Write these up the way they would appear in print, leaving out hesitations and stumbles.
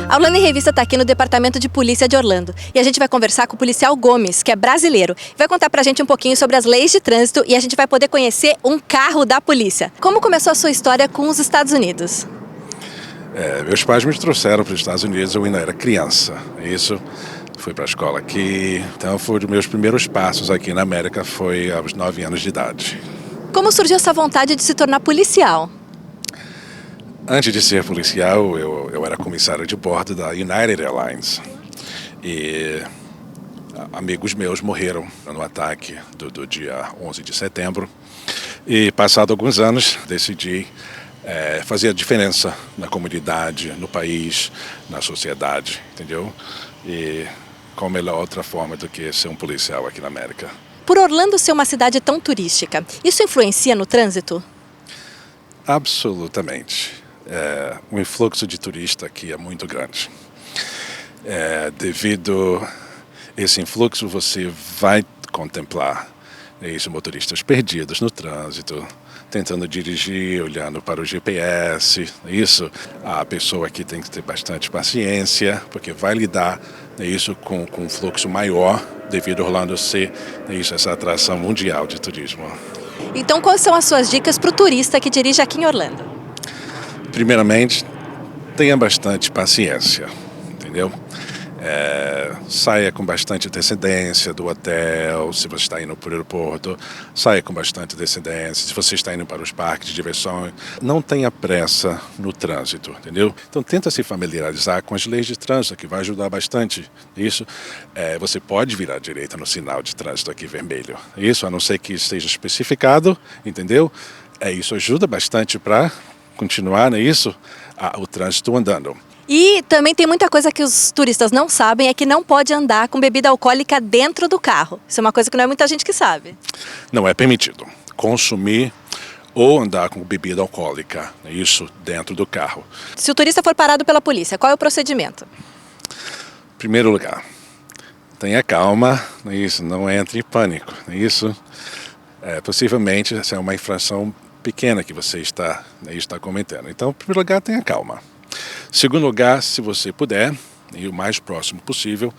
A Orlando em Revista está aqui no Departamento de Polícia de Orlando e a gente vai conversar com o policial Gomes, que é brasileiro. Vai contar pra gente um pouquinho sobre as leis de trânsito e a gente vai poder conhecer um carro da polícia. Como começou a sua história com os Estados Unidos? Meus pais me trouxeram para os Estados Unidos, eu ainda era criança. Isso, fui para a escola aqui. Então, foi os meus primeiros passos aqui na América, foi aos 9 anos de idade. Como surgiu essa vontade de se tornar policial? Antes de ser policial, eu era comissário de bordo da United Airlines. E amigos meus morreram no ataque do dia 11 de setembro. E, passado alguns anos, decidi fazer a diferença na comunidade, no país, na sociedade, entendeu? E qual melhor outra forma do que ser um policial aqui na América? Por Orlando ser uma cidade tão turística, isso influencia no trânsito? Absolutamente. O influxo de turista aqui é muito grande. Devido a esse influxo, você vai contemplar motoristas perdidos no trânsito, tentando dirigir, olhando para o GPS. A pessoa aqui tem que ter bastante paciência, porque vai lidar com um fluxo maior, devido a Orlando ser essa atração mundial de turismo. Então, quais são as suas dicas para o turista que dirige aqui em Orlando? Primeiramente, tenha bastante paciência, entendeu? Saia com bastante antecedência do hotel, se você está indo para o aeroporto, saia com bastante antecedência, se você está indo para os parques de diversão, não tenha pressa no trânsito, entendeu? Então tenta se familiarizar com as leis de trânsito, que vai ajudar bastante. Você pode virar à direita no sinal de trânsito aqui vermelho, a não ser que esteja especificado, entendeu? Isso ajuda bastante para continuar o trânsito andando. E também tem muita coisa que os turistas não sabem, é que não pode andar com bebida alcoólica dentro do carro. Isso é uma coisa que não é muita gente que sabe. Não é permitido consumir ou andar com bebida alcoólica, dentro do carro. Se o turista for parado pela polícia, qual é o procedimento? Em primeiro lugar, tenha calma, não entre em pânico. Possivelmente essa é uma infração pequena que você está cometendo. Então, em primeiro lugar, tenha calma. Segundo lugar, se você puder, ir o mais próximo possível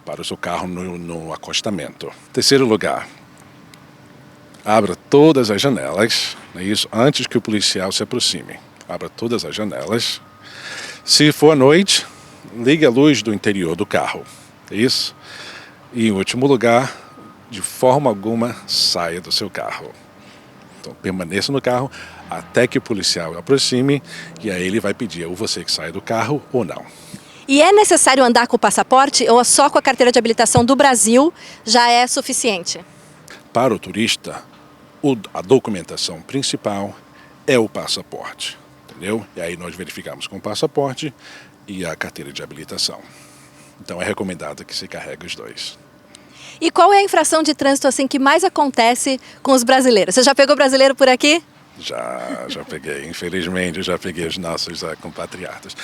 para o seu carro no acostamento. Terceiro lugar, abra todas as janelas, antes que o policial se aproxime. Abra todas as janelas. Se for à noite, ligue a luz do interior do carro. E em último lugar, de forma alguma, saia do seu carro. Então, permaneça no carro até que o policial aproxime e aí ele vai pedir ou você que saia do carro ou não. E é necessário andar com o passaporte ou só com a carteira de habilitação do Brasil já é suficiente? Para o turista, a documentação principal é o passaporte, entendeu? E aí nós verificamos com o passaporte e a carteira de habilitação. Então é recomendado que se carregue os dois. E qual é a infração de trânsito que mais acontece com os brasileiros? Você já pegou brasileiro por aqui? Já peguei, infelizmente, já peguei os nossos compatriotas.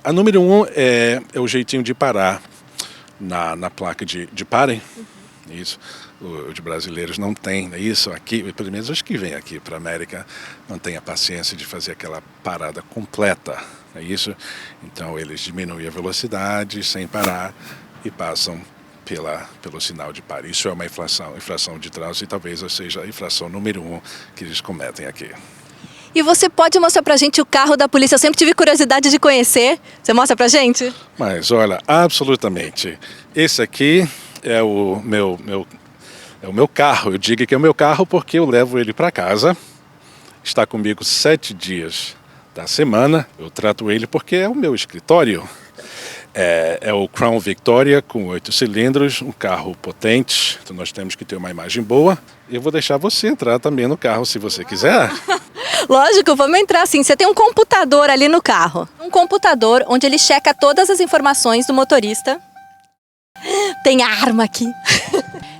A número 1 é o jeitinho de parar na placa de parem. Os brasileiros não têm aqui, pelo menos os que vêm aqui para a América, não têm a paciência de fazer aquela parada completa. Então eles diminuem a velocidade sem parar e passam pelo sinal de pare. Isso é uma infração de trânsito e talvez seja a infração número 1 que eles cometem aqui. E você pode mostrar pra gente o carro da polícia? Eu sempre tive curiosidade de conhecer. Você mostra pra gente? Mas olha, absolutamente. Esse aqui é o meu carro. Eu digo que é o meu carro porque eu levo ele para casa. Está comigo 7 dias da semana. Eu trato ele porque é o meu escritório. É o Crown Victoria com 8 cilindros, um carro potente, então nós temos que ter uma imagem boa. Eu vou deixar você entrar também no carro se você quiser. Lógico, vamos entrar sim. Você tem um computador ali no carro. Um computador onde ele checa todas as informações do motorista. Tem arma aqui.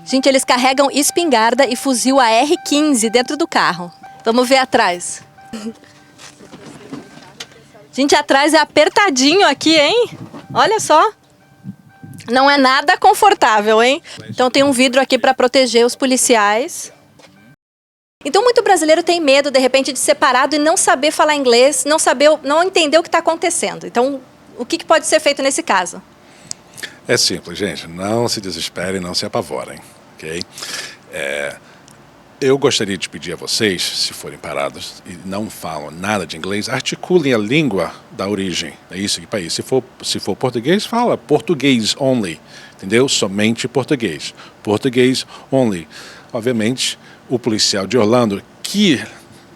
Gente, eles carregam espingarda e fuzil AR-15 dentro do carro. Vamos ver atrás. Gente, atrás é apertadinho aqui, hein? Olha só. Não é nada confortável, hein? Então tem um vidro aqui para proteger os policiais. Então muito brasileiro tem medo, de repente, de ser parado e não saber falar inglês, não entender o que está acontecendo. Então O que pode ser feito nesse caso? É simples, gente. Não se desesperem, não se apavorem, ok? Eu gostaria de pedir a vocês, se forem parados e não falam nada de inglês, articulem a língua da origem. É isso que país. Se for português, fala português only, entendeu? Somente português. Português only. Obviamente, o policial de Orlando, que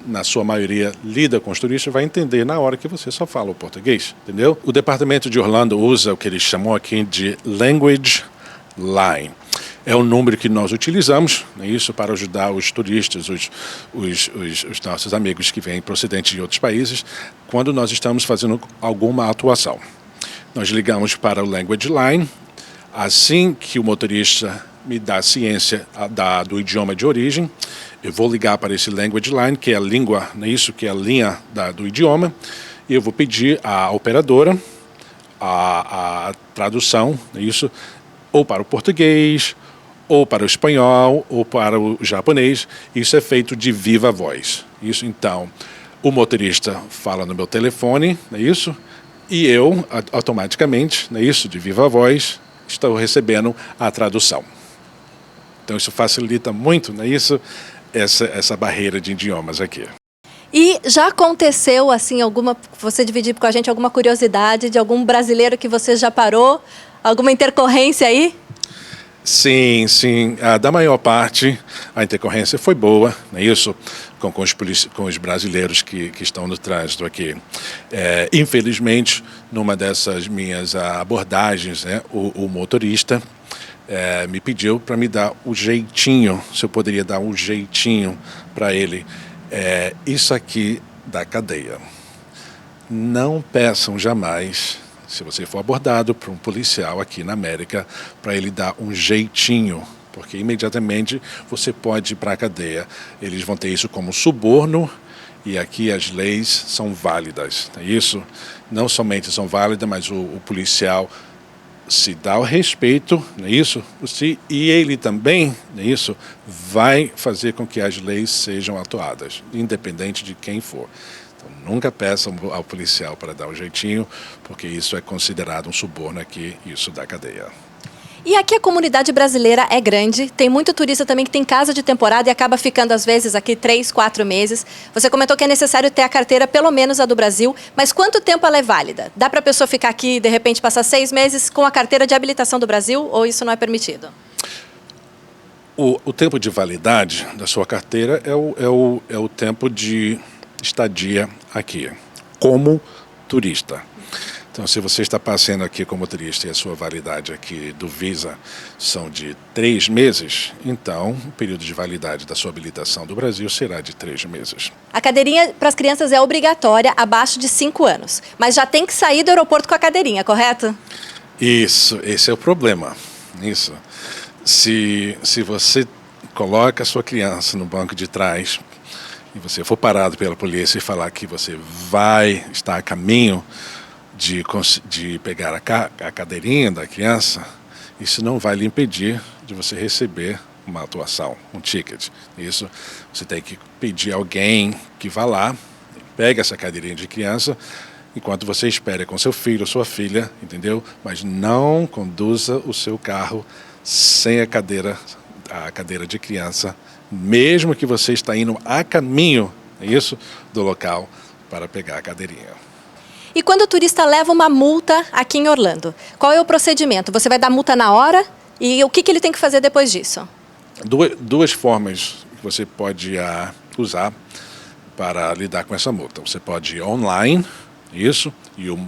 na sua maioria lida com os turistas, vai entender na hora que você só fala o português, entendeu? O departamento de Orlando usa o que eles chamam aqui de Language Line. É o número que nós utilizamos, né, isso para ajudar os turistas, os nossos amigos que vêm procedentes de outros países, quando nós estamos fazendo alguma atuação. Nós ligamos para o Language Line, assim que o motorista me dá a ciência do idioma de origem, eu vou ligar para esse Language Line, que é a língua, né, isso que é a linha do idioma, e eu vou pedir à operadora a tradução, né, isso, ou para o português, ou para o espanhol, ou para o japonês. Isso é feito de viva voz. Isso, então, o motorista fala no meu telefone, não é isso? E eu, automaticamente, não é isso, de viva voz, estou recebendo a tradução. Então, isso facilita muito, não é isso? Essa barreira de idiomas aqui. E já aconteceu, assim, você dividir com a gente alguma curiosidade de algum brasileiro que você já parou? Alguma intercorrência aí? Sim, sim. Da maior parte, a intercorrência foi boa, não é isso? Com os brasileiros que estão no trânsito aqui. Infelizmente, numa dessas minhas abordagens, né, o motorista me pediu para me dar o jeitinho, se eu poderia dar um jeitinho para ele. Isso aqui da cadeia. Não peçam jamais, se você for abordado por um policial aqui na América, para ele dar um jeitinho, porque imediatamente você pode ir para a cadeia. Eles vão ter isso como suborno, e aqui as leis são válidas. Isso não somente são válidas, mas o policial se dá o respeito, não é isso? E ele também, não é isso, vai fazer com que as leis sejam atuadas, independente de quem for. Então, nunca peçam ao policial para dar um jeitinho, porque isso é considerado um suborno aqui, isso da cadeia. E aqui a comunidade brasileira é grande, tem muito turista também que tem casa de temporada e acaba ficando às vezes aqui 3, 4 meses. Você comentou que é necessário ter a carteira, pelo menos a do Brasil, mas quanto tempo ela é válida? Dá para a pessoa ficar aqui e de repente passar 6 meses com a carteira de habilitação do Brasil ou isso não é permitido? O tempo de validade da sua carteira é o tempo de estadia aqui, como turista. Então, se você está passeando aqui como turista e a sua validade aqui do Visa são de 3 meses, então o período de validade da sua habilitação do Brasil será de 3 meses. A cadeirinha para as crianças é obrigatória abaixo de 5 anos, mas já tem que sair do aeroporto com a cadeirinha, correto? Isso, esse é o problema. Isso. Se você coloca a sua criança no banco de trás e você for parado pela polícia e falar que você vai estar a caminho de pegar a cadeirinha da criança, isso não vai lhe impedir de você receber uma atuação, um ticket. Isso, você tem que pedir alguém que vá lá, pegue essa cadeirinha de criança, enquanto você espera com seu filho ou sua filha, entendeu? Mas não conduza o seu carro sem a cadeira de criança, mesmo que você está indo a caminho, isso, do local para pegar a cadeirinha. E quando o turista leva uma multa aqui em Orlando, qual é o procedimento? Você vai dar multa na hora e o que ele tem que fazer depois disso? Duas formas que você pode usar para lidar com essa multa. Você pode ir online, isso, e o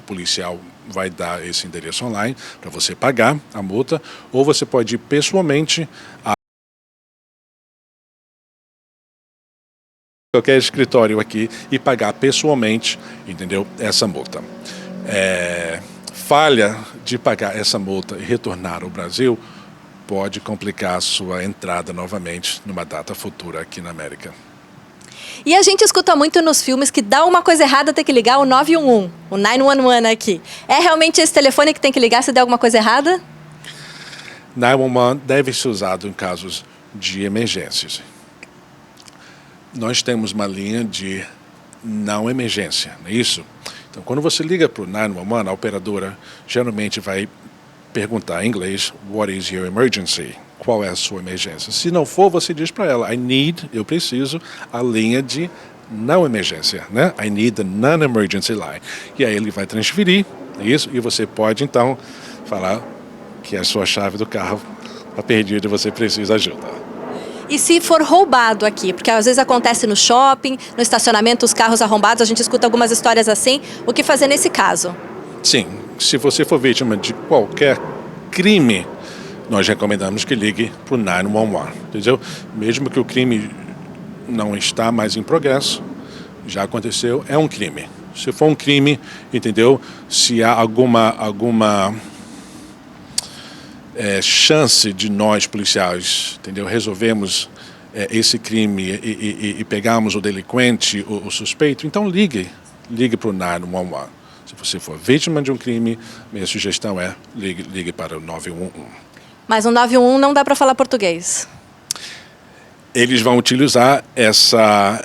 policial vai dar esse endereço online para você pagar a multa, ou você pode ir pessoalmente a qualquer escritório aqui e pagar pessoalmente, entendeu, essa multa. Falha de pagar essa multa e retornar ao Brasil pode complicar a sua entrada novamente numa data futura aqui na América. E a gente escuta muito nos filmes que dá uma coisa errada ter que ligar o 911, o 911 aqui. É realmente esse telefone que tem que ligar se der alguma coisa errada? 911 deve ser usado em casos de emergências. Nós temos uma linha de não emergência, não é isso? Então, quando você liga para o 911, a operadora geralmente vai perguntar em inglês, what is your emergency? Qual é a sua emergência? Se não for, você diz para ela, eu preciso a linha de não emergência, né? I need the non-emergency line. E aí ele vai transferir, isso, e você pode então falar que a sua chave do carro está perdida e você precisa de ajuda. E se for roubado aqui? Porque às vezes acontece no shopping, no estacionamento, os carros arrombados, a gente escuta algumas histórias assim. O que fazer nesse caso? Sim, se você for vítima de qualquer crime, nós recomendamos que ligue para o 911, entendeu? Mesmo que o crime não está mais em progresso, já aconteceu, é um crime. Se for um crime, entendeu? Se há alguma chance de nós, policiais, entendeu? Resolvemos esse crime e pegarmos o delinquente, o suspeito, então ligue para o 911. Se você for vítima de um crime, minha sugestão é ligue para o 911. Mas o 911 não dá para falar português. Eles vão utilizar essa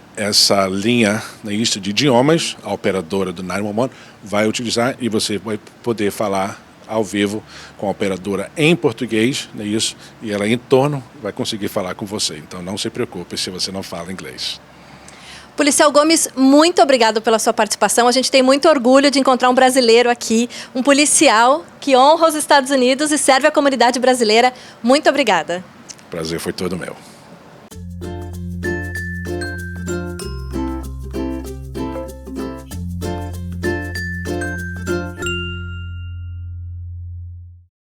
linha na lista de idiomas, a operadora do 911 vai utilizar e você vai poder falar ao vivo com a operadora em português, né, isso, e ela em torno vai conseguir falar com você. Então não se preocupe se você não fala inglês. Policial Gomes, muito obrigado pela sua participação. A gente tem muito orgulho de encontrar um brasileiro aqui, um policial que honra os Estados Unidos e serve a comunidade brasileira. Muito obrigada. O prazer foi todo meu.